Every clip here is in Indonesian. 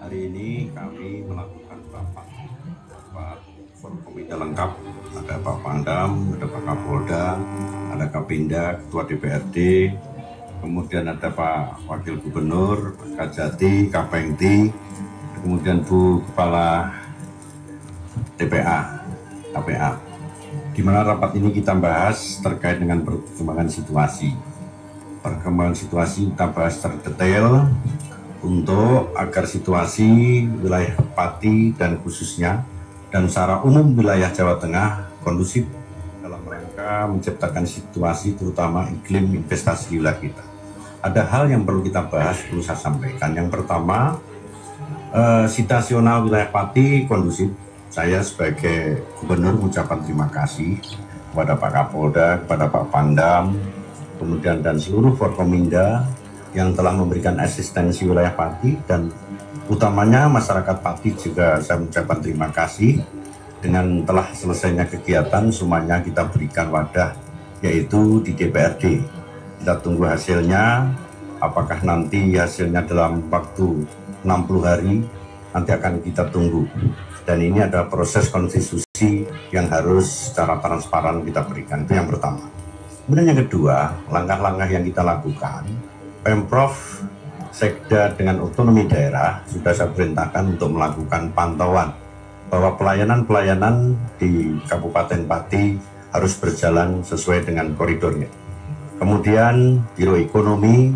Hari ini kami melakukan rapat Forkomida lengkap. Ada Pak Pangdam, ada Pak Kapolda, ada Kapinda, Ketua DPRD, kemudian ada Pak Wakil Gubernur, Pak Kajati, Kapengti, kemudian Bu Kepala TPA, KPA. Di mana rapat ini kita bahas terkait dengan perkembangan situasi. Perkembangan situasi kita bahas terdetail untuk agar situasi wilayah Pati dan khususnya dan secara umum wilayah Jawa Tengah kondusif dalam rangka menciptakan situasi terutama iklim investasi di wilayah kita. Ada hal yang perlu kita bahas, perlu saya sampaikan. Yang pertama, situasional wilayah Pati kondusif. Saya sebagai gubernur mengucapkan terima kasih kepada Pak Kapolda, kepada Pak Pangdam, kemudian dan seluruh Forkominda yang telah memberikan asistensi wilayah Pati, dan utamanya masyarakat Pati juga saya mengucapkan terima kasih dengan telah selesainya kegiatan semuanya kita berikan wadah yaitu di DPRD. Kita tunggu hasilnya, apakah nanti hasilnya dalam waktu 60 hari nanti akan kita tunggu. Dan ini ada proses konstitusi yang harus secara transparan kita berikan, itu yang pertama. Kemudian yang kedua, langkah-langkah yang kita lakukan, Pemprov, Sekda dengan otonomi daerah sudah saya perintahkan untuk melakukan pantauan bahwa pelayanan-pelayanan di Kabupaten Pati harus berjalan sesuai dengan koridornya. Kemudian Biro Ekonomi,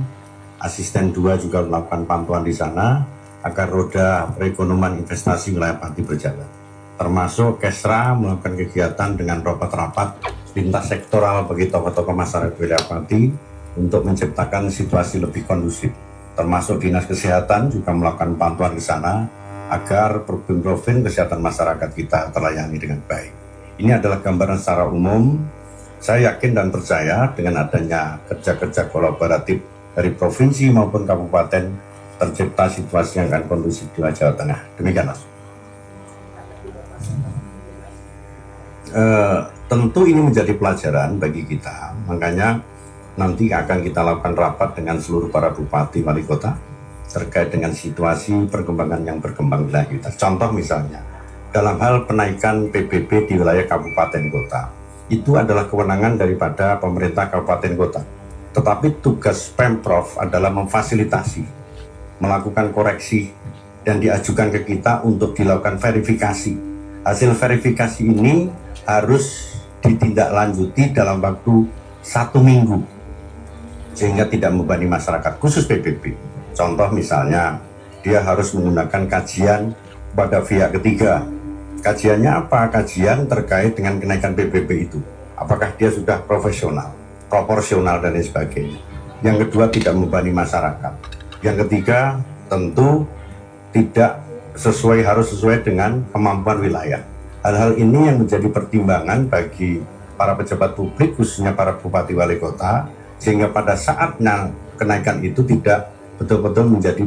Asisten 2 juga melakukan pantauan di sana agar roda perekonomian investasi wilayah Pati berjalan. Termasuk Kesra melakukan kegiatan dengan rapat-rapat lintas sektoral bagi tokoh-tokoh masyarakat wilayah Pati untuk menciptakan situasi lebih kondusif. Termasuk Dinas Kesehatan juga melakukan pantauan di sana agar problem kesehatan masyarakat kita terlayani dengan baik. Ini adalah gambaran secara umum. Saya yakin dan percaya dengan adanya kerja-kerja kolaboratif dari provinsi maupun kabupaten tercipta situasi yang akan kondusif di Jawa Tengah. Demikian, Mas. Tentu ini menjadi pelajaran bagi kita, makanya nanti akan kita lakukan rapat dengan seluruh para bupati wali kota terkait dengan situasi perkembangan yang berkembang di wilayah kita. Contoh misalnya, dalam hal penaikan PBB di wilayah kabupaten kota, itu adalah kewenangan daripada pemerintah kabupaten kota. Tetapi tugas Pemprov adalah memfasilitasi, melakukan koreksi, dan diajukan ke kita untuk dilakukan verifikasi. Hasil verifikasi ini harus ditindaklanjuti dalam waktu 1 minggu sehingga tidak membebani masyarakat khusus PBB. Contoh misalnya, dia harus menggunakan kajian pada pihak ketiga. Kajiannya apa? Kajian terkait dengan kenaikan PBB itu. Apakah dia sudah profesional, proporsional, dan lain sebagainya. Yang kedua, tidak membebani masyarakat. Yang ketiga, tentu tidak harus sesuai dengan kemampuan wilayah. Hal-hal ini yang menjadi pertimbangan bagi para pejabat publik, khususnya para bupati wali kota, sehingga pada saatnya kenaikan itu tidak betul-betul menjadi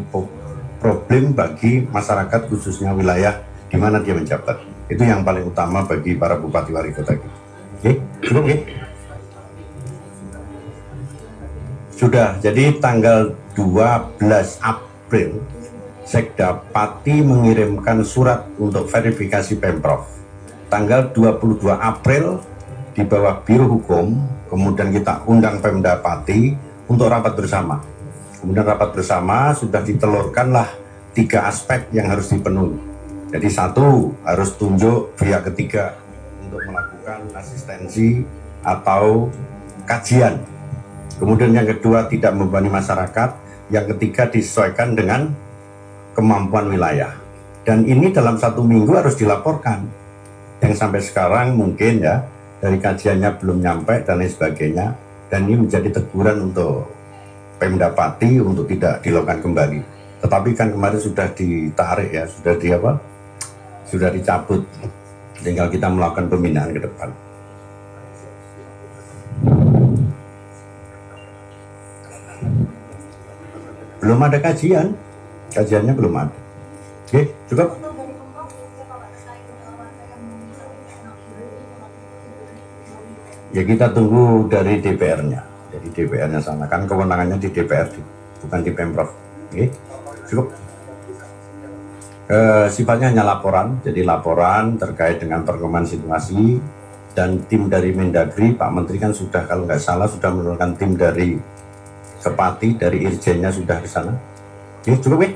problem bagi masyarakat, khususnya wilayah di mana dia menjabat. Itu yang paling utama bagi para bupati wali kota. Oke, cukup ya? Sudah, jadi tanggal 12 April Sekda Pati mengirimkan surat untuk verifikasi Pemprov. Tanggal 22 April di bawah Biro Hukum, kemudian kita undang Pemda Pati untuk rapat bersama. Kemudian rapat bersama sudah ditelurkanlah 3 aspek yang harus dipenuhi. Jadi 1, harus tunjuk pihak ketiga untuk melakukan asistensi atau kajian. Kemudian yang kedua, tidak membebani masyarakat. Yang ketiga, disesuaikan dengan kemampuan wilayah. Dan ini dalam 1 minggu harus dilaporkan. Yang sampai sekarang mungkin ya, dari kajiannya belum nyampe dan lain sebagainya. Dan ini menjadi teguran untuk Pemda Pati untuk tidak dilakukan kembali. Tetapi kan kemarin sudah ditarik ya, sudah dicabut. Tinggal kita melakukan pembinaan ke depan. Belum ada kajiannya belum ada. Oke, cukup. Ya kita tunggu dari DPR-nya. Jadi DPR-nya sana, kan kewenangannya di DPRD, bukan di Pemprov. Oke, cukup. Sifatnya hanya laporan, jadi laporan terkait dengan perkembangan situasi, dan tim dari Mendagri, Pak Menteri kan sudah, kalau nggak salah, sudah menurunkan tim dari Kepati, dari Irjennya sudah ke sana. Ya, cukup ya?